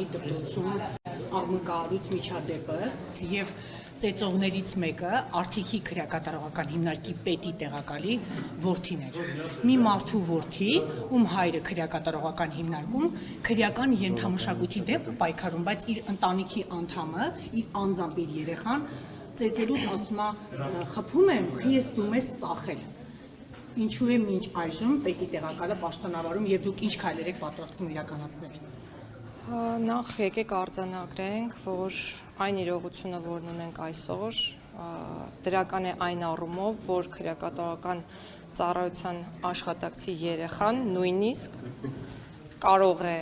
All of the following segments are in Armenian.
Հայաստանի դպրոցում աղմկահարույց միջադեպը եւ ծեծողներից մեկը Արթիքի քրեակատարողական հիմնարկի պետի տեղակալի որդին էր։ Մի մարդու որդի, ում հայրը քրեակատարողական հիմնարկում քրեական ենթամշակույթի դեմ պայքարում, բայց իր ընտանիքի անդամը, իր անձամբ իր երեխան ծեծելուց ասում է խփում եմ, ես դու մեզ ծախել։ Ինչու է մինչ այժմ պետի տեղակալը պաշտոնավարում եւ դուք ինչ քայլեր եք պատրաստվում իրականացնել։ Նախ եկեք արձանագրենք, որ այն իրողությունը, որն ունենք այսօր, դրական է այն առումով, որ քրեակատարողական ծառայության աշխատակցի երեխան նույնիսկ կարող է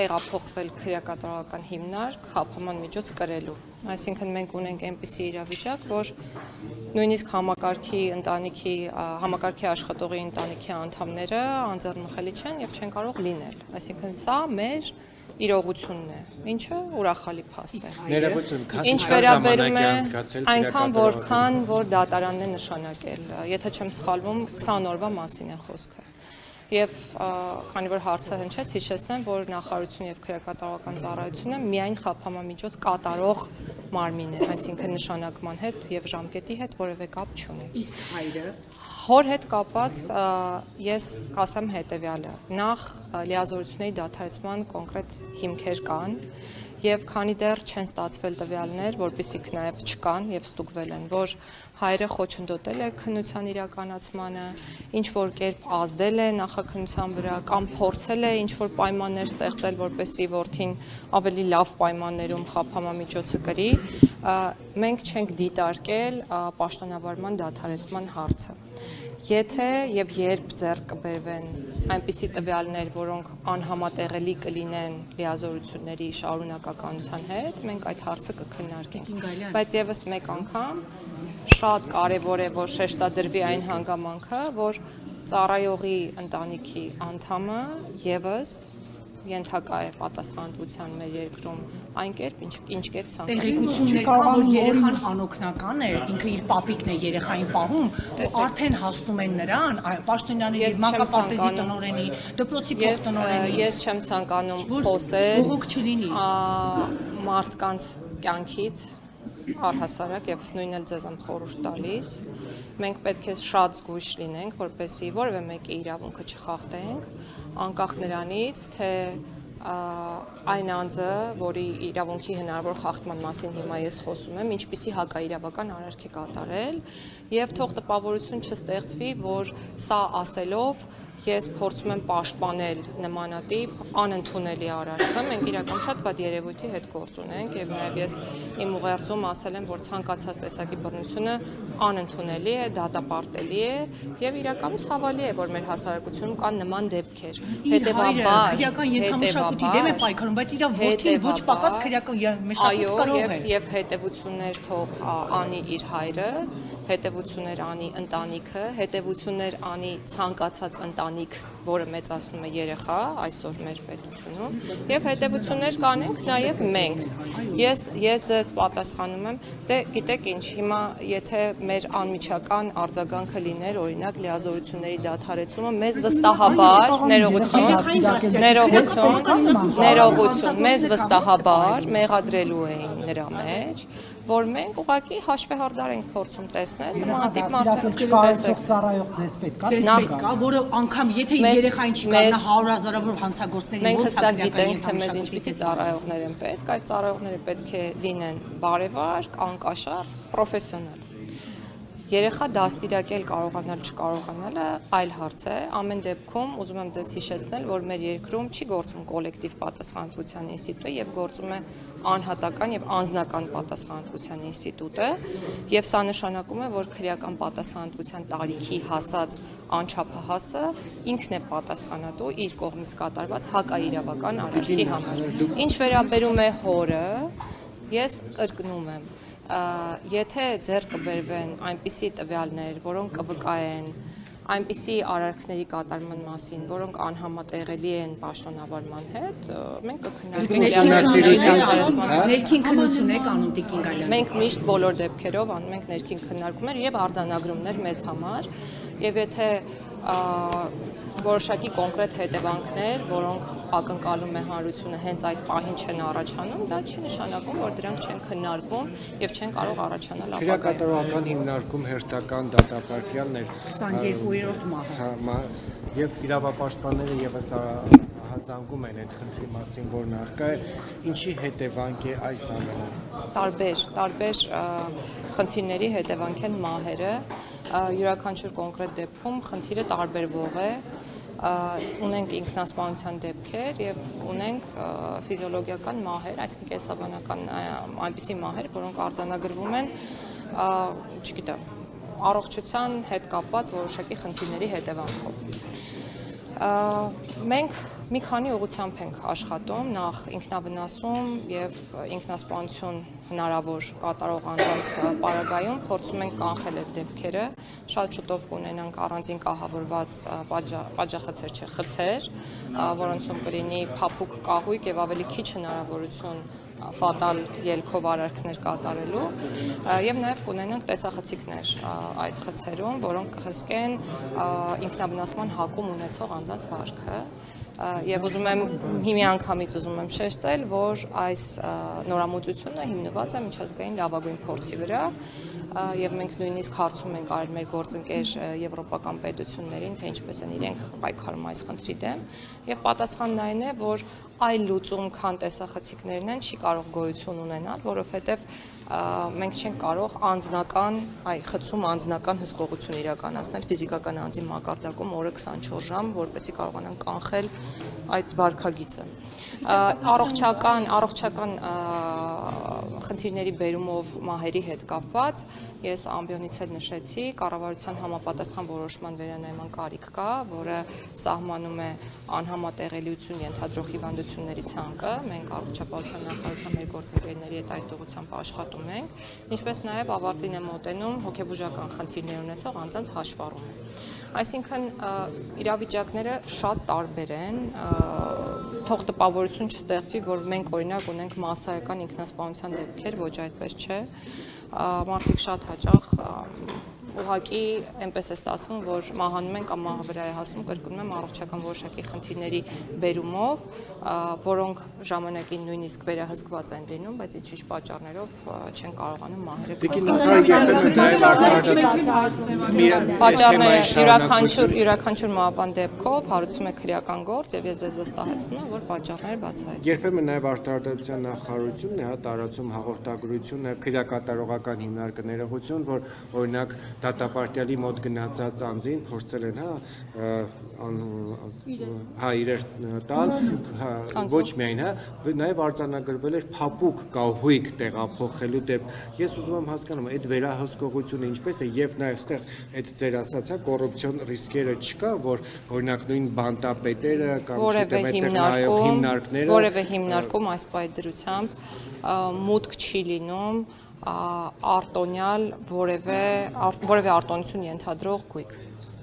տեղափոխվել քրեակատարողական հիմնարկ խաբման միջոց կրելու։ Այսինքն մենք ունենք այնպիսի իրավիճակ, որ նույնիսկ համակարգի աշխատողի ընտանիքի անդամները անձեռնմխելի չեն եւ չեն կարող լինել։ Այսինքն սա մեր իրողությունն է, ինչը ուրախալի փաստ է։ Ինչ վերաբերում է այնքան որքան որ դատարանն է նշանակել, եթե չեմ սխալվում, 20 օրվա մասին է խոսքը։ Եվ քանի որ հարցը հնչեց, հիշեցնեմ, որ նախարարությունը եւ քրեակատարողական ծառայությունը միայն խաբամամիջոց կատարող մարմին է, այսինքն նշանակման հետ եւ ժամկետի հետ որևէ կապ չունի։ Իսկ հայրը հոր հետ կապված ես կասեմ հետեւյալը. նախ լիազորությունների դադարեցման կոնկրետ հիմքեր կան եւ քանի դեռ չեն ստացվել տվյալներ, որպեսզի նաեւ չկան եւ ստուգվել են, որ հայրը խոչընդոտել է քննության իրականացմանը, ինչ որ կերպ ազդել է նախաքննության վրա կամ փորձել է ինչ որ պայմաններ ստեղծել, որպեսզի որդին ավելի լավ պայմաններում խաբամամիջոցը կրի, մենք չենք դիտարկել պաշտոնավարման դադարեցման հարցը։ Եթե եւ երբ ձեռք կբերվեն այնպիսի տվյալներ, որոնք անհամատեղելի կլինեն լիազորությունների շարունակականության հետ, մենք այդ հարցը կքննարկենք։ Բայց եւս մեկ անգամ շատ կարեւոր է, որ շեշտադրվի այն հանգամանքը, որ ծառայողի ընտանիքի անդամը եւս ենթակա է պատասխանատվության մեր երկրում այն կերպ, ինչ կերպ ցանկացած կա, որ երեխան անօգնական է, ինքը իր պապիկն է երեխային պահում, ու արդեն հասնում են նրան, պաշտոնյաների, մանկապարտեզի տնօրենի, դպրոցի փոխտնօրենի։ Ես չեմ ցանկանում խոսել բողոք չլինի մարդկանց կյանքից առհասարակ եւ նույնն էլ ձեզ եմ խորհուրդ տալիս, մենք պետք է շատ զգույշ լինենք, որպեսզի որևէ մեկի իրավունքը չխախտենք, անկախ նրանից, թե այն անձը, որի իրավունքի հնարավոր խախտման մասին հիմա ես խոսում եմ, ինչպիսի հակաիրավական արարք է կատարել, եւ թող տպավորություն չստեղծվի, որ սա ասելով ես փորձում եմ պաշտպանել նմանատիպ անընդունելի արարքը, մենք իրական շատ վատ երևույթի հետ գործ ունենք եւ նաեւ ես իմ ուղերձում ասել եմ, որ ցանկացած տեսակի բռնությունը անընդունելի է, դատապարտելի է եւ իրականում ցավալի է, որ մեր հասարակությունում կան նման դեպքեր։ Հետեւաբար քրեական ենթամշակույթի դեմ է պայքարում, բայց իր որդին ոչ պակաս քրեական մշակույթ կարող է։ Եվ հետեւություններ թող անի իր հայրը, հետեւություններ անի ընտանիքը, հետեւություններ անի ցանկացած ընտանիք, որը մեծացնում է երեխա այսօր մեր պետությունում, եւ հետեւություններ կանենք նաեւ մենք։ Ես ձեզ պատասխանում եմ, դե գիտեք ինչ, հիմա եթե մեր անմիջական արձագանքը լիներ, օրինակ լիազորությունների դադարեցումը, մեզ վստահաբար ներողություն, մեզ վստահաբար մեղադրելու էին նրա մեջ, որ մենք ուղղակի հաշվեհարդար ենք փորձում տեսնել, նմանատիպ մարդկանց չկայացող ծառայող ձեզ պետք է։ Ձեզ պետք է, որը անգամ եթե երեխային չի կանա 100,000-ավոր հանցագործների մենք հստակ գիտենք, թե մեզ ինչպիսի ծառայողներ են պետք, այդ ծառայողները պետք է լինեն բարևար, անկաշառ, պրոֆեսիոնալ։ Երեխա դաստիարակել կարողանալ չկարողանալը այլ հարց է, ամեն դեպքում ուզում եմ ձեզ հիշեցնել, որ մեր երկրում չի գործում կոլեկտիվ պատասխանատվության ինստիտուտը եւ գործում է անհատական եւ անձնական պատասխանատվության ինստիտուտը եւ սա նշանակում է, որ քրեական պատասխանատվության տարիքի հասած անչափահասը ինքն է պատասխանատու իր կողմից կատարված հակաիրավական արարքի համար։ Ինչ վերաբերում է հորը, ես կրկնում եմ, եթե ձեռք կբերվեն այնպիսի տվյալներ, որոնք կվկայեն այնպիսի արարքների կատարման մասին, որոնք անհամատեղելի են պաշտոնավարման հետ, մենք կքննարկենք ներքին քննություն եք անում Տիկին Գալյան։ Մենք միշտ բոլոր դեպքերով անում ենք ներքին քննարկումներ եւ արձանագրումներ մեզ համար, եւ եթե որոշակի կոնկրետ հետևանքներ, որոնք ակնկալում է հանրությունը հենց այդ պահին չեն առաջանում, դա չի նշանակում, որ դրանք չեն քննարկվում եւ չեն կարող առաջանալ ապագայում։ Քրեակատարողական հիմնարկում հերթական դատապարտյալն էր 22-րդ մահը։ Եվ իրավապաշտպանները եւս հազանգում են այդ խնդրի մասին, որն առկա է, ինչի հետևանք է այս ամենը։ Տարբեր խնդիրների հետևանք են մահերը, յուրաքանչյուր կոնկրետ դեպքում խնդիրը տարբերվող է, ունենք ինքնասպանության դեպքեր եւ ունենք ֆիզիոլոգիական մահեր, այսինքն կենսաբանական այնպիսի մահեր, որոնք արձանագրվում են, չգիտեմ, առողջության հետ կապված որոշակի խնդիրների հետևանքով։ Մենք մի քանի ուղղությամբ ենք աշխատում, նախ ինքնավնասում եւ ինքնասպանություն հնարավոր կատարող անձանց պարագայում փորձում ենք կանխել այդ դեպքերը, շատ շուտով կունենանք առանձին կահավորված խցեր, որոնցում կլինի փափուկ կահույք եւ ավելի քիչ հնարավորություն ֆատալ ելքով արարքներ կատարելու եւ նաեւ կունենանք տեսախցիկներ այդ խցերում, որոնք կհսկեն ինքնավնասման հակում ունեցող անձանց վարքը եւ ուզում եմ միանգամից շեշտել, որ այս նորամուծությունը հիմնված է միջազգային լավագույն փորձի վրա եւ մենք նույնիսկ հարցում ենք արել մեր գործընկեր եվրոպական պետություններին, թե ինչպես են իրենք պայքարում այս խնդրի դեմ եւ պատասխանն այն է, որ այլ լուծում քան տեսախցիկներն են չի կարող գոյություն ունենալ, որովհետեւ մենք չենք կարող խցում անձնական հսկողություն իրականացնել ֆիզիկական անձի մակարդակում օրը 24 ժամ, որպեսզի կարողանանք կանխել այդ վարքագիծը։ Առողջական խնդիրների բերումով մահերի հետ կապված ես ամբիոնից էլ նշեցի, կառավարության համապատասխան որոշման վերանայման կարիք կա, որը սահմանում է անհամատեղելիություն ենթադրող հիվանդությունների ցանկը, մենք առողջապահության նախարարության մեր գործընկերների հետ այդ ուղղությամբ աշխատում ենք, ինչպես նաև ավարտին է մոտենում հոգեբուժական խնդիրներ ունեցող անձանց հաշվառումը։ Այսինքն իրավիճակները շատ տարբեր են, թող տպավորություն չստեղծվի, որ մենք օրինակ ունենք մասսայական ինքնասպանության դեպքեր, ոչ այդպես չէ, մարդիկ շատ հաճախ ուղղակի այնպես է ստացվում, որ մահանում են կամ մահը վրա է հասնում, կրկնում եմ, առողջական որոշակի խնդիրների բերումով, որոնք ժամանակին նույնիսկ վերահսկված են լինում, բայց ինչ-ինչ պատճառներով չեն կարողանում մահերը յուրաքանչյուր մահվան դեպքով հարուցում է քրեական գործ եւ ես ձեզ վստահեցնում եմ, որ պատճառները բացահայտվում։ Երբեմն նաեւ արտարդատության նախարարությունն է տարածում հաղորդագրություն, նաեւ քրեակատարողական հիմնարկը ներողություն, որ օրինակ դատապարտյալի մոտ գնացած անձին փորձել են իրեր տալ, ոչ միայն, նաև արձանագրվել էր փափուկ կահույք տեղափոխելու դեպք։ Ես ուզում եմ հասկանամ, այդ վերահսկողությունը ինչպես է եւ նաև այստեղ այդ ձեր ասած կոռուպցիոն ռիսկերը չկա, որ օրինակ նույն բանտապետերը կամ հիմնարկները որևէ հիմնարկում այս պայդրությամբ մուտք չի լինում արտոնյալ որևէ արտոնություն ենթադրող գույք։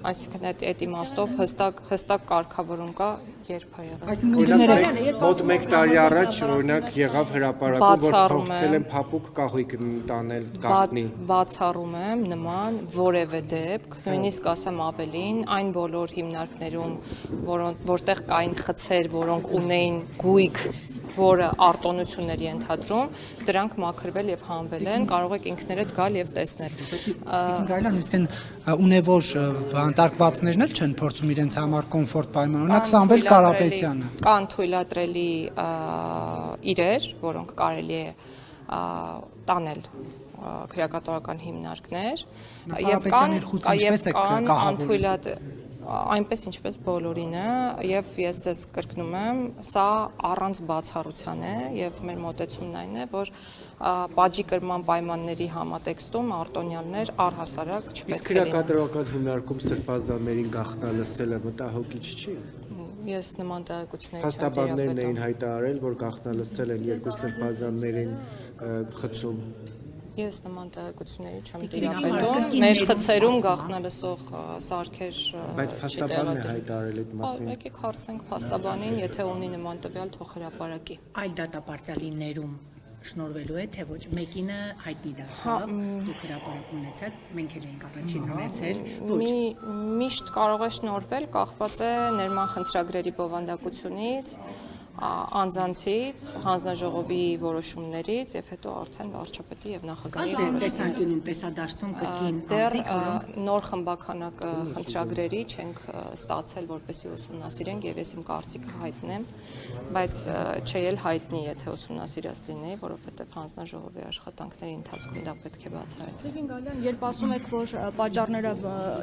Այսինքն այդ իմաստով հստակ կարգավորում կա երբ է եղել։ Այսինքն մոտ 1 տարի առաջ օրինակ եղավ հրապարակում, որ փորձել են փափուկ կահույք տանել գաղտնի։ Բացառում եմ նման որևէ դեպք, նույնիսկ ասեմ ավելին, այն բոլոր հիմնարկներում, որտեղ կային խցեր, որոնք ունեին գույք, որը արտոնությունների ենթադրում, դրանք մաքրվել եւ հանվել են, կարող եք ինքներդ գալ եւ տեսնել։ Գայլան, իսկ այն ունևոր բանտարկվածներն էլ չեն փորձում իրենց համար կոմֆորտ պայման, օրինակ Սամվել Կարապետյանը։ Կան թույլատրելի իրեր, որոնք կարելի է տանել քրեակատարական հիմնարկներ, եւ կան անթույլատրելի այնպես ինչպես բոլորինը եւ ես ձեզ կրկնում եմ, սա առանց բացառության է եւ մեր մոտեցումն այն է, որ բաժի կրման պայմանների համատեքստում արտոնյալներ առհասարակ չպետք է լինեն։ Իսկ քրեակատարական հիմնարկում սրբազաններին գաղտնալսելը մտահոգիչ չի։ Ես նման տեղեկությունների չեմ Փաստաբաններն էին հայտարարել, որ գաղտնալսել են երկու սրբազաններին խցում։ Ես նման տեղեկությունների չեմ տիրապետում, մեր խցերում գաղտնալսող սարքեր բայց փաստաբանն է հայտարարել այդ մասին։ Եկեք հարցնենք փաստաբանին, եթե ունի նման տվյալ, թող հրապարակի։ Այլ դատապարտյալիներում շնորհվելու է, թե ոչ, մեկինը հայտնի դարձավ, դուք հրապարակ ունեցաք, մենք էլ էինք առաջին ունեցել, ոչ։ Միշտ կարող է շնորհվել, կախված է ներման խնդրագրերի բովանդակությունից, անձանցից, հանձնաժողովի որոշումներից եւ հետո արդեն վարչապետի եւ նախագահի որոշումներից։ Տեսանկյունին տեսադաշտում կրկին դեռ նոր խմբականակ խնդրագրերի չենք ստացել, որպեսզի ուսումնասիրենք եւ ես իմ կարծիքը հայտնեմ, բայց չէ էլ հայտնի, եթե ուսումնասիրած լինեի, որովհետեւ հանձնաժողովի աշխատանքների ընթացքում դա պետք է բացահայտվի։ Տիկին Գալյան, երբ ասում եք, որ պատճառները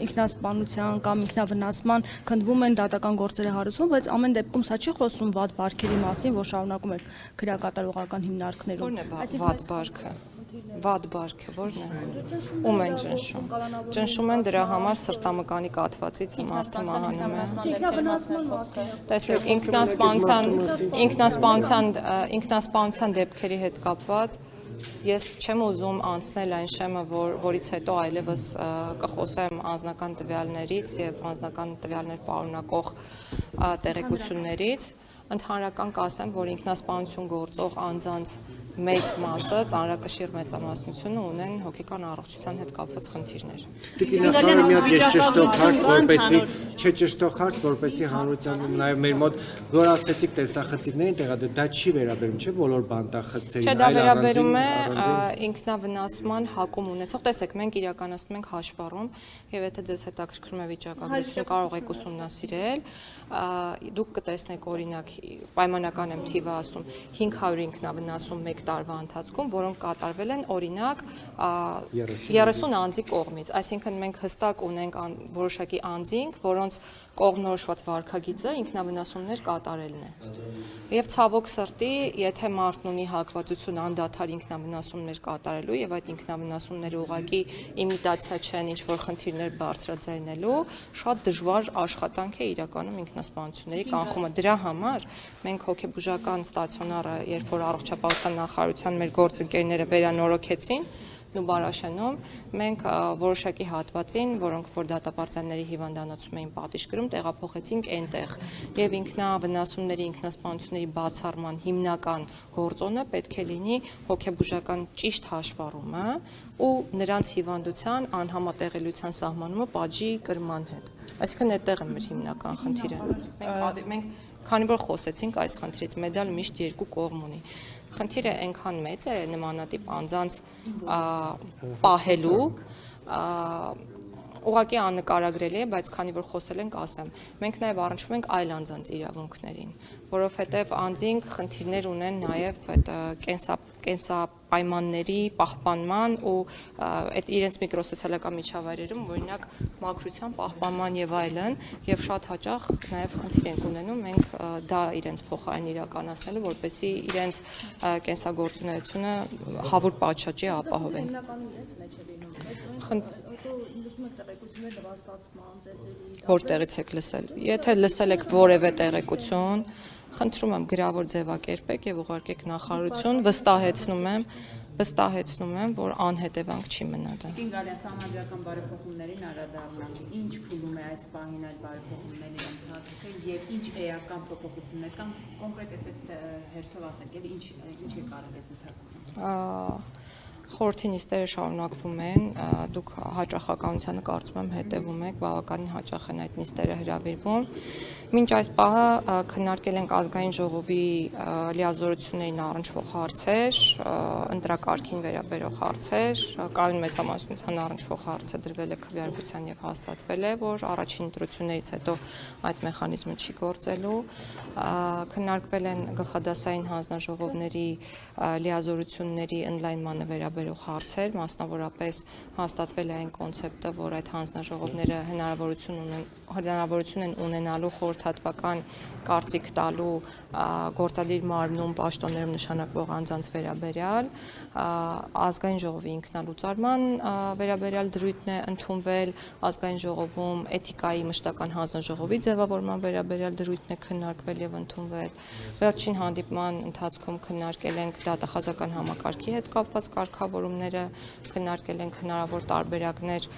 ինքնասպանության կամ ինքնավնասման քննվում են, դատական գործերը հարուցվում, բայց ամեն դեպքում սա չի խոսում վատ բարքերի մասին, որ շարունակում եք քրեակատարողական հիմնարկներում։ Որն է վատ բարքը։ Վատ բարքը որն է։ Ում են ճնշում։ Ճնշում են դրա համար սրտամկանի կաթվածից մարդը մահանում է։ Ինքնավնասման մասին։ Տեսեք, ինքնասպանության դեպքերի հետ կապված ես չեմ ուզում անցնել այն շեմը, որից հետո այլևս կխոսեմ անձնական տվյալներից եւ անձնական տվյալներ պարունակող տեղեկություններից, ընդհանրական կասեմ, որ ինքնասպանություն գործող անձանց մեծ մասը, ծանրակշիռ մեծամասնությունը ունեն հոգեկան առողջության հետ կապված խնդիրներ։ Տիկին նախարարը մի հատ ես ճշտող հարց, որպեսզի ճշտող հարց, որպեսզի հանրությանը նաև մեր մոտ որ ասեցիք տեսախցիկներին տեղադրել, դա չի վերաբերում, չէ՞ բոլոր բանտախցերին, Չէ, դա վերաբերում է ինքնավնասման հակում ունեցող։ Տեսեք, մենք իրականացնում ենք հաշվառում եւ եթե ձեզ հետաքրքրում է վիճակագրությունը, կարող եք ուսումնասիրել, դուք կտեսնեք օրինակ պայմանական եմ թիվը ասում 500 ինքնավնասում մեկ տարվա ընթացքում, որոնք կատարվել են օրինակ 30 անձի կողմից, այսինքն մենք հստակ ունենք որոշակի անձինք, որոնց կողմնորոշված վարքագիծը ինքնավնասումներ կատարելն է։ Եվ ցավոք սրտի, եթե մարդն ունի հակվածություն անդադար ինքնավնասումներ կատարելու եւ այդ ինքնավնասումները ուղղակի իմիտացիա չեն ինչ-որ խնդիրներ բարձրաձայնելու, շատ դժվար աշխատանք է իրականում ինքնասպանությունների կանխումը։ Դրա համար մենք հոգեբուժական ստացիոնարը, երբ որ առողջապահության նախարարության մեր գործընկերները վերանորոգեցին Նուբարաշենում, մենք որոշակի հատվածին, որոնք որ դատապարտյալների հիվանդանոցում էին պատիժ կրում, տեղափոխեցինք այնտեղ եւ ինքնավնասումների, ինքնասպանությունների բացառման հիմնական գործոնը պետք է լինի հոգեբուժական ճիշտ հաշվառումը ու նրանց հիվանդության անհամատեղելիության սահմանումը պատժի կրման հետ։ Այսինքն այդտեղ է մեր հիմնական խնդիրը։ Մենք քանի որ խոսեցինք այս խնդրից, մեդալը միշտ երկու կողմ ունի։ Խնդիրը այնքան մեծ է նմանատիպ անձանց պահելու, ուղղակի աննկարագրելի է, բայց քանի որ խոսել ենք, ասեմ, մենք նաև առնչվում ենք այլ անձանց իրավունքներին, որովհետև անձինք խնդիրներ ունեն նաև այդ կենսապայմանների պահպանման ու այդ իրենց միկրոսոցիալական միջավայրերում, օրինակ մաքրության պահպանման եւ այլն, եւ շատ հաճախ նաև խնդիր ենք ունենում մենք դա իրենց փոխարեն իրականացնելու, որպեսզի իրենց կենսագործունեությունը հավուր պատշաճի ապահովեն։ Որտեղից եք լսել։ Եթե լսել եք որևէ տեղեկություն, խնդրում եմ գրավոր ձևակերպեք եւ ուղարկեք նախարարություն, վստահեցնում եմ, որ անհետևանք չի մնա դա։ Տիկին Գալյան, սահմանադրական բարեփոխումներին անդրադառնանք, ինչ փուլում է այս պահին այդ բարեփոխումների ընթացքը եւ ինչ էական փոփոխություններ կամ կոնկրետ այսպես հերթով ասենք, եւ ինչ է կարել այս ընթացքում։ Խորհրդի նիստերը շարունակվում են, դուք հաճախականությանը կարծում եմ հետևում եք, բավականին հաճախ են այդ նիստերը հրավիրվում։ Մինչ այս պահը քննարկել ենք ազգային ժողովի լիազորություններին առնչվող հարցեր, ընտրակարգին վերաբերող հարցեր, կայուն մեծամասնության առնչվող հարցը դրվել է քվեարկության եւ հաստատվել է, որ առաջին ընտրություններից հետո այդ մեխանիզմը չի գործելու։ Քննարկվել են գլխադասային հանձնաժողովների լիազորությունների ընդլայնմանը վերաբերող հարցեր, մասնավորապես հաստատվել է այն կոնցեպտը, որ այդ հանձնաժողովները հնարավորություն են ունենալու խորհրդատվական կարծիք տալու գործադիր մարմնում պաշտոններում նշանակվող անձանց վերաբերյալ, ազգային ժողովի ինքնալուծարման վերաբերյալ դրույթն է ընդունվել, ազգային ժողովում էթիկայի մշտական հանձնաժողովի ձևավորման վերաբերյալ դրույթն է քննարկվել եւ ընդունվել։ Վերջին հանդիպման ընթացքում քննարկել ենք դատախազական համակարգի հետ կապված կարգավորումները, քննարկել ենք հնարավոր տարբերակներ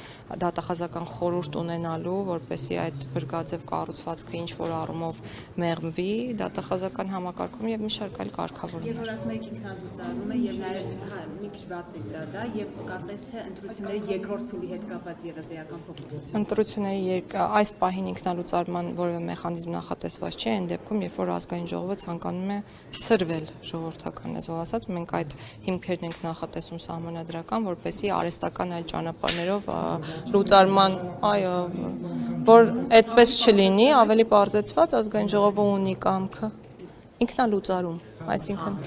դատախազական խորհուրդ ունենալու, որպեսզի այդ բրգաձև կառուցվածքը ինչ որ առումով մեղմվի դատախազական համակարգում եւ մի շարք այլ Եվ կարգավորումներ։ որ ասում եք ինքնալուծարում է եւ նաեւ մի քիչ բացեք դա եւ կարծես թե ընտրությունների երկրորդ փուլի հետ կապված եւս էական փոփոխություն։ Ընտրությունների այս պահին ինքնալուծարման որևէ մեխանիզմ նախատեսված չէ, այն դեպքում, երբ որ ազգային ժողովը ցանկանում է ցրվել ժողովրդական լեզվով ասած, մենք այդ հիմքերն ենք նախատեսում սահմանադրական, որպեսզի արհեստական այլ ճանապարհներով լուծարման, այո, որ այդպես չլինի, ավելի պարզեցված ազգային ժողովը ունի կամքը ինքնալուծարում, այսինքն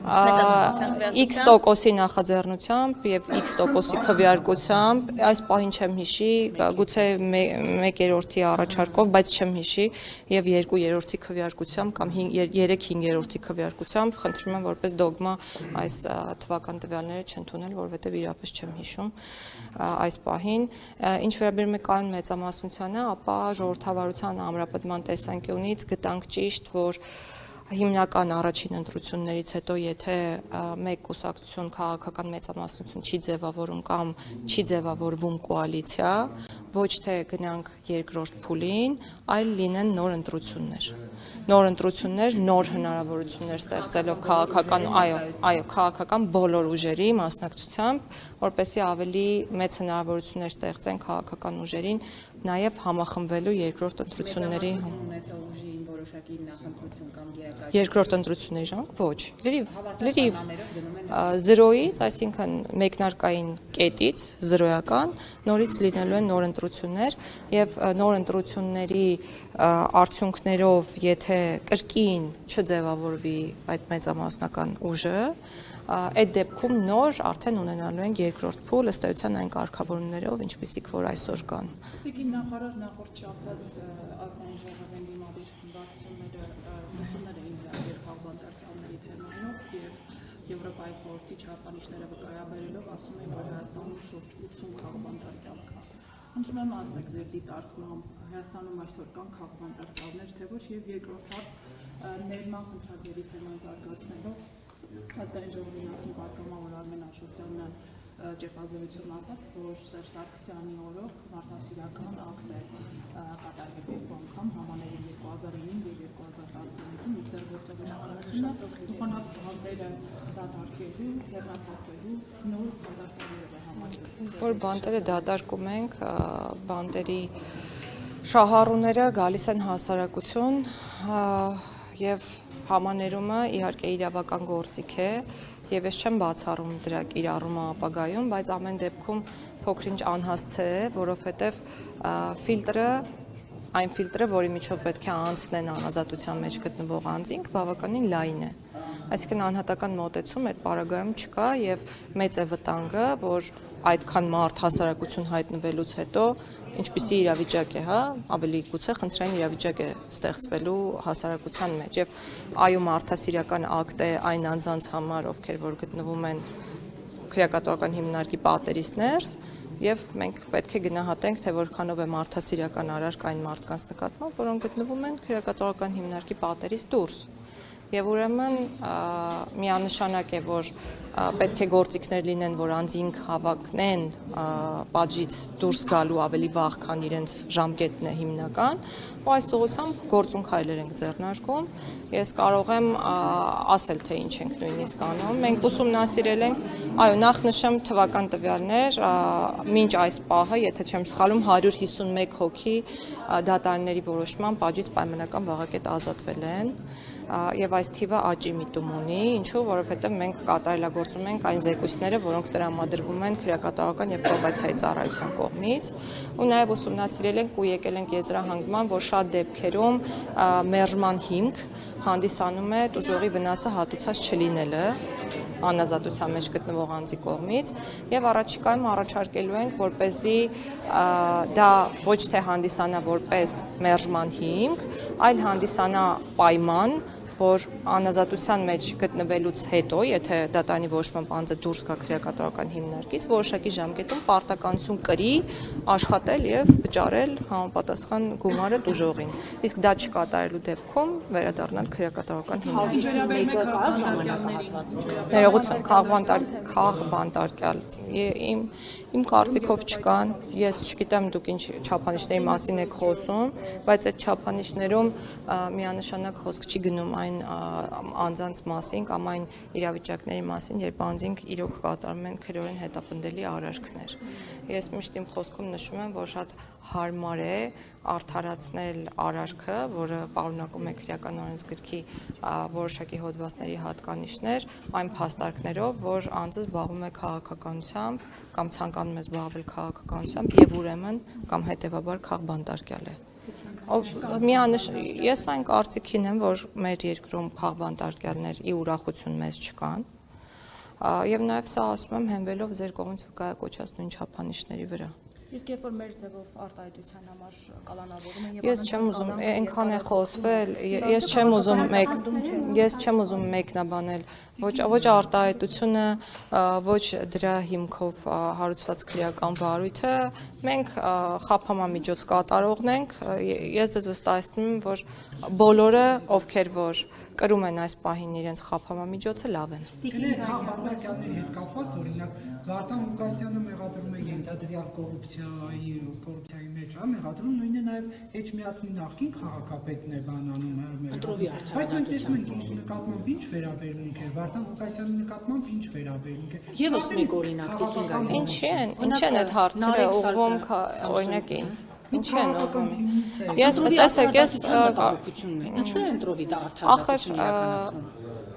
X% նախաձեռնությամբ եւ X% քվեարկությամբ, այս պահին չեմ հիշի, գուցե 1/3-ի առաջարկով, բայց չեմ հիշի եւ 2/3-ի քվեարկությամբ կամ 3/5-ի քվեարկությամբ, խնդրում եմ որպես դոգմա այս թվական տվյալները չընդունել, որովհետեւ իրապես չեմ հիշում այս պահին։ Ինչ վերաբերում է կանոն մեծամասնությանը, ապա ժողովրդավարության ամրապնդման տեսանկյունից գտանք ճիշտ, որ հիմնական առաջին ընտրություններից հետո եթե մեկ կուսակցություն քաղաքական մեծամասնություն չի ձևավորում կամ չի ձևավորվում կոալիցիա, ոչ թե գնանք երկրորդ փուլին, այլ լինեն նոր ընտրություններ, նոր հնարավորություններ ստեղծելով քաղաքական բոլոր ուժերի մասնակցությամբ, որպեսզի ավելի մեծ հնարավորություններ ստեղծեն քաղաքական ուժերին նաև համախմբվելու երկրորդ ընտրությունների որոշակի նախընտրություն կամ երկրորդ ընտրությունների ժամանակ ոչ, լրիվ 0-ից, այսինքն մեկնարկային կետից 0-ական նորից լինելու են նոր ընտրություններ եւ նոր ընտրությունների արդյունքներով եթե կրկին չձևավորվի այդ մեծամասնական ուժը, այդ դեպքում նոր արդեն ունենալու են երկրորդ փուլ ըստ էության այն կարգավորումներով, ինչպիսիք որ այսօր կան։ Տիկին նախարար նախորդ շաբաթ ազգային ժողովի դիմադիր բարձությունները ուսումներ էին հրավիրել քաղբանտարկյալների թեմանով եւ Եվրոպայի խորհրդի չափանիշները վկայաբերելով ասում են, որ Հայաստանում շուրջ 80 քաղբանտարկյալ կա։ Խնդրում եմ ասեք ձեր դիտարկմամբ Հայաստանում այսօր կան քաղբանտարկյալներ, թե ոչ եւ երկրորդ հարց ներման խնդրագրերի թեման զարգացնելով ազգային ժողովի նախին պատգամավոր Արմեն Աշոտյանը ճեպազորություն ասաց, որ Սերժ Սարգսյանի օրոք մարդասիրական ակտ է կատարվել երկու անգամ համաներին 2009 եւ 2015-ում, որտեղ նախարարությունը ուղղված հանդերը դատարկելու, հեռացնելու նոր հանդարտություններ է համարել։ Որ բանտերը դատարկում ենք, բանտերի շահառուները գալիս են հասարակություն եւ համաներումը իհարկե իրավական գործիք է եւ ես չեմ բացառում դրա կիրառումը ապագայում, բայց ամեն դեպքում փոքրինչ անհասցե է, որովհետեւ այն ֆիլտրը, որի միջով պետք է անցնեն անազատության մեջ գտնվող անձինք, բավականին լայն է։ Այսինքն անհատական մոտեցում այդ պարագայում չկա եւ մեծ է վտանգը, որ այդքան մարդ հասարակություն հայտնվելուց հետո ինչպիսի իրավիճակ է, ավելի գուցե խնդրային իրավիճակ է ստեղծվելու հասարակության մեջ եւ այո մարդասիրական ակտ է այն անձանց համար, ովքեր որ գտնվում են քրեակատորական հիմնարկի պատերից ներս եւ մենք պետք է գնահատենք, թե որքանով է մարդասիրական արարք այն մարդկանց նկատմամբ, որոնք գտնվում են քրեակատորական հիմնարկի պատերից դուրս։ Եվ ուրեմն միանշանակ է, որ պետք է գործիքներ լինեն, որ անձինք հավակնեն պատժից դուրս գալու ավելի վաղ, քան իրենց ժամկետն է հիմնական, ու այս ուղղությամբ գործուն քայլեր ենք ձեռնարկում։ Ես կարող եմ ասել, թե ինչ ենք նույնիսկ անում։ Մենք ուսումնասիրել ենք, այո, նախ նշեմ թվական տվյալներ, մինչ այս պահը, եթե չեմ սխալվում, 151 հոգի դատարանների որոշման պատժից պայմանական վաղակետ ազատվել են։ Եվ այս թիվը աճի միտում ունի, ինչու, որովհետև մենք կատարելագործում ենք այն զեկույցները, որոնք տրամադրվում են քրեակատարական եւ պրոբացիայի ծառայության կողմից, ու նաեւ ուսումնասիրել ենք ու եկել ենք եզրահանգման, որ շատ դեպքերում մերժման հիմք հանդիսանում է տուժողի վնասը հատուցած չլինելը անազատության մեջ գտնվող անձի կողմից եւ առաջիկայում առաջարկելու ենք, որպեսզի դա ոչ թե հանդիսանա որպես մերժման հիմք, այլ հանդիսանա պայման, որ անազատության մեջ գտնվելուց հետո, եթե դատարանի որոշման պանձը դուրս գա քրեակատարական հիմնարկից, որոշակի ժամկետում պարտականություն կրի աշխատել եւ վճարել համապատասխան գումարը տուժողին։ Իսկ դա չկատարելու դեպքում վերադառնալ քրեակատարական հիմնարկ։ 51-ը կա ժամանակահատվածում։ Ներողություն, խաղ բանտարկյալ։ Իմ կարծիքով չկան, ես չգիտեմ դուք ինչ չափանիշների մասին եք խոսում, բայց այդ չափանիշներում միանշանակ խոսք չի գնում այն անձանց մասին կամ այն իրավիճակների մասին, երբ անձինք իրոք կատարում են քրեորեն հետապնդելի արարքներ։ Ես միշտ իմ խոսքում նշում եմ, որ շատ հարմար է արդարացնել արարքը, որը պարունակում է քրեական օրենսգրքի որոշակի հոդվածների հատկանիշներ, այն փաստարկներով, որ անձը զբաղվում է քաղաքականությամբ կամ ցանկանում է զբաղվել քաղաքականությամբ եւ ուրեմն կամ հետեւաբար քաղբանտարկյալ է։ Ես այն կարծիքին եմ, որ մեր երկրում քաղբանտարկյալներ ի ուրախություն մեզ չկան, եւ նաեւ սա ասում եմ հենվելով ձեր կողմից վկայակոչած նույն չափանիշների վրա։ Իսկ երբ որ մեր ձևով արտահայտության համար կալանավորում են Ես չեմ ուզում, այնքան է խոսվել, ես չեմ ուզում մեկնաբանել ոչ արտահայտությունը, ոչ դրա հիմքով հարուցված քրեական վարույթը, մենք խափամամիջոց կատարողն ենք, ես ձեզ վստահեցնում եմ, որ բոլորը, ովքեր որ կրում են այս պահին իրենց խափամամիջոցը, լավ են։ Քաղաքականների հետ կապված օրինակ Վարդան Ղուկասյանը մեղադրում է ենթադրյալ կոռուպցիայի մեջ, մեղադրում նույնը նաև Էջմիածնի նախկին քաղաքապետն է բանանում, բայց մենք տեսնում ենք իր նկատմամբ ինչ վերաբերմունք է, Վարդան Ղուկասյանի նկատմամբ ինչ վերաբերմունք է։ Եվս մեկ օրինակ Տիկին Ինչ են այդ հարցերը ուղղում օրինակ ինձ։ Ինչի են ուղղում։ Ես տեսեք, ինչու է ընտրովի դա արդարացություն իրականացնում։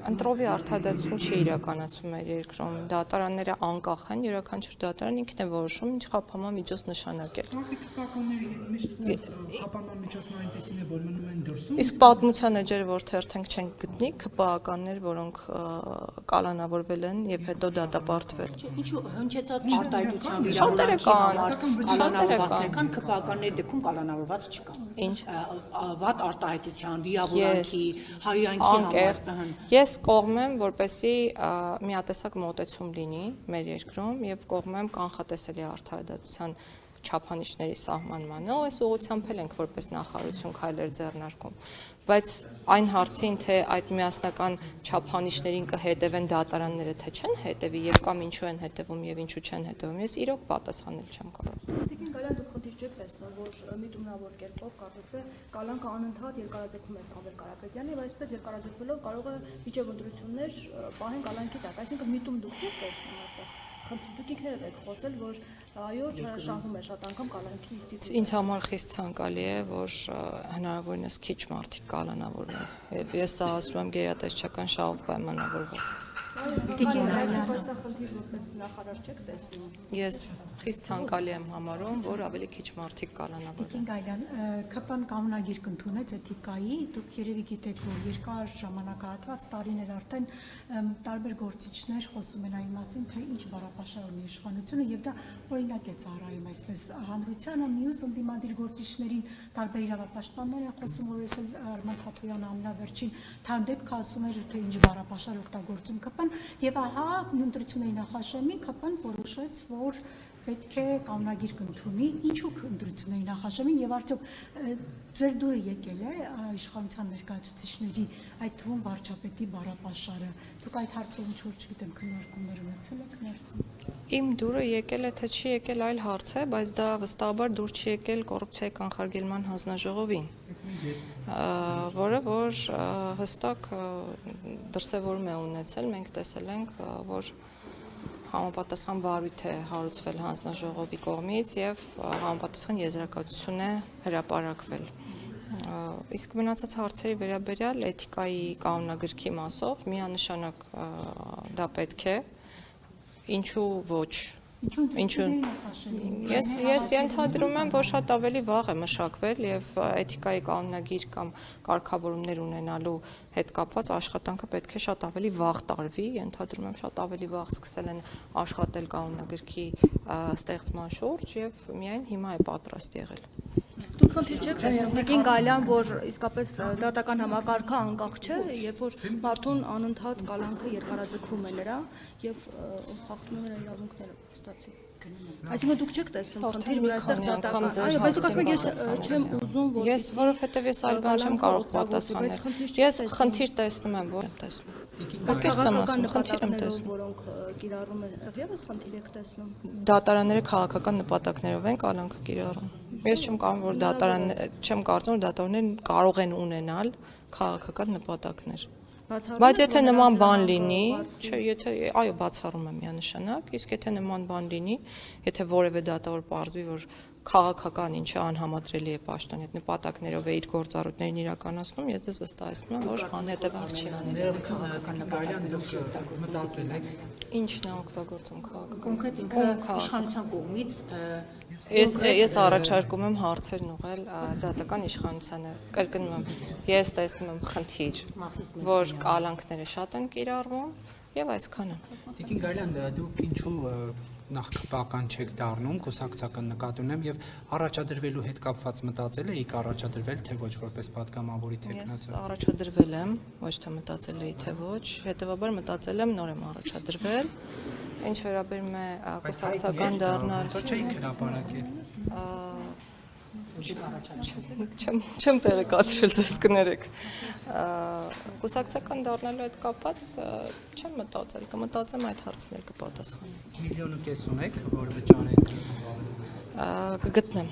Ընտրովի արդարացություն չի իրականացվում մեր երկրում։ Դատարանները անկախ են, յուրաքանչյուր դատարան ինքն է որոշում ինչ խափամամիջոց նշանակել։ Քաղաքականների միշտ խափամամիջոցն այնպեսին է, որ մնում են դրսում։ Իսկ պատմության էջերը, որ թերթենք չենք գտնի, ԿՊԱ-ականներ, որոնք կալանավորվել են եւ հետո դատապարտվել։ Ինչու հնչեցած արտահայտության Շատերը կան, կան ԿՊԱ-ականների դեպքում կալանավորված չկան։ Ինչ։ Վատ արտահայտության, վիավորանքի, հայհոյանքի համար։ Ես կողմ եմ, որպեսզի միատեսակ մոտեցում լինի մեր երկրում եւ կողմ եմ կանխատեսելի արդարադատության չափանիշների սահմանմանը, այս ուղղությամբ էլ ենք որպես նախարարություն քայլեր ձեռնարկում, բայց այն հարցին, թե այդ միասնական չափանիշներին կհետևեն դատարանները, թե չեն հետևի եւ կամ ինչու են հետևում եւ ինչու չեն հետևում, ես իրոք պատասխանել չեմ կարող։ Տիկին Գալյան, դուք խնդիր չեք տեսնում, որ միտումնավոր կերպով կարծես թե կալանքը անընդհատ երկարաձգում է Սամվել Կարապետյանը եւ այսպես երկարաձգվելով կարող է միջև ընտրություններ պահեն կալանքի տակ, այսինքն միտում դուք չեք տեսնում այստեղ։ Խնդիր դուք ինքներդ եք խոսել, որ այո, չհրաժարվում է շատ անգամ կալանքի ինստիտուտը։ Ինձ համար խիստ ցանկալի է, որ հնարավորինս քիչ մարդիկ կալանավորվեն։ Եվ ես սա ասում եմ գերատեսչական շահով պայմանավորված։ Տիկին Գալյան, այստեղ խնդիր որպես նախարար չեք տեսնում։ Ես խիստ ցանկալի եմ համարում, որ ավելի քիչ մարդիկ կալանավորվեն։ Տիկին Գալյան, ԿՊ-ն կանոնագիր կընդունեց էթիկայի, դուք երևի գիտեք, որ երկար ժամանակահատված տարիներ արդեն տարբեր գործիչներ խոսում են այն մասին, թե ինչ բառապաշար ունի իշխանությունը եւ դա օրինակ է ծառայում այսպես հանրությանը, մյուս ընդդիմադիր գործիչներին տարբեր իրավապաշտպաններ են խոսում, որ այսօր Արման Թաթոյանը ամենավերջին թանդեպք ասում էր, թե ինչ բառապաշար օգտագործում ԿՊ-ն եւ ահա ընտրությունների նախաշեմին ԿՊ-ն որոշեց, որ պետք է կանոնագիր կընդունի, ինչու ընտրությունների նախաշեմին եւ արդյոք ձեր դուրը եկել է իշխանության ներկայացուցիչների, այդ թվում վարչապետի բառապաշարը։ Դուք այդ հարցով ինչ որ չգիտեմ քննարկումներ ունեցել եք ներսում։ Իմ դուրը եկել է, թե չի եկել այլ հարց է, բայց դա վստահաբար դուր չի եկել կոռուպցիայի կանխարգելման հանձնաժողովին, որը որ հստակ դրսևորում է ունեցել, մենք տեսել ենք, որ համապատասխան վարույթ է հարուցվել հանձնաժողովի կողմից եւ համապատասխան եզրակացություն է հրապարակվել։ Իսկ մնացած հարցերի վերաբերյալ էթիկայի կանոնագրքի մասով միանշանակ դա պետք է, ինչու ոչ։ Ես ենթադրում եմ, որ շատ ավելի վաղ է մշակվել եւ էթիկայի կանոնագիր կամ կարգավորումներ ունենալու հետ կապված աշխատանքը պետք է շատ ավելի վաղ տարվի, ենթադրում եմ շատ ավելի վաղ սկսել են աշխատել կանոնագրքի ստեղծման շուրջ եւ միայն հիմա է պատրաստ եղել։ Դուք խնդիր չեք տեսնում, եկին գալյան, որ իսկապես դատական համակարգը անկախ չէ, երբ որ մարդուն անընդհատ կալանքը երկարաձգվում է նրա եւ խախտում է նրա իրավունքները ստացի։ Այսինքն դուք չեք տեսնում խնդիր, որ այստեղ դատական, այո, բայց դուք ասում եք ես չեմ ուզում, որ Ես որովհետեւ ես այլ բան չեմ կարող պատասխանել։ Ես խնդիր տեսնում եմ, որ եմ տեսնում։ քաղաքական նպատակներով, որոնք կիրառում են, ևս խնդիր եք տեսնում։ Դատարանները քաղաքական նպատակներով են կալանքը կիրառում։ Ես չեմ կարծում, որ դատարաններն կարող են ունենալ քաղաքական նպատակներ։ Բայց եթե նման բան լինի, այո, բացառում եմ միանշանակ, իսկ եթե նման բան լինի, եթե որևէ դատավոր պարզվի, որ քաղաքական ինչը անհամատրելի է պաշտոնի հետ նպատակներով է իր գործառույթներն իրականացնում, ես դες վստահեցնում եմ, որ անհետևանք չի անել։ Քաղաքական նպատակներով մտածել եք։ Ինչն է օգտագործում քաղաքական։ Կոնկրետ ինքը իշխանության կողմից Ես առաջարկում եմ հարցեր ուղղել դատական իշխանությանը։ Կրկնում եմ, ես տեսնում եմ խնդիր, որ կալանքները շատ են կիրառվում եւ այսքանը։ Տիկին Գալյան, դուք ինչու նախ քպական չեք դառնում, կուսակցական նկատի ունեմ եւ առաջադրվելու հետ կապված մտածել եք առաջադրվել թե ոչ որպես պատգամավորի տեխնացու։ Ես առաջադրվել եմ, ոչ թե մտածել էի թե ոչ, հետեւաբար մտածել եմ նոր եմ առաջադրվել։ Ինչ վերաբերում է կուսակցական դառնալ, չէիք հրապարակել։ Չեմ տեղեկացրել, ձեզ կներեք։ Կուսակցական դառնալու հետ կապված չեմ մտածել, կմտածեմ այդ հարցներ կպատասխանեմ։ 1.5 միլիոն ունեք, որ վճարեք։ Կգտնեմ։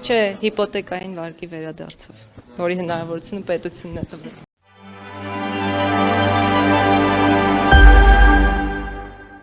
Չէ, հիպոթեկային վարկի վերադարձով, որի հնարավորությունը պետությունն է տվել։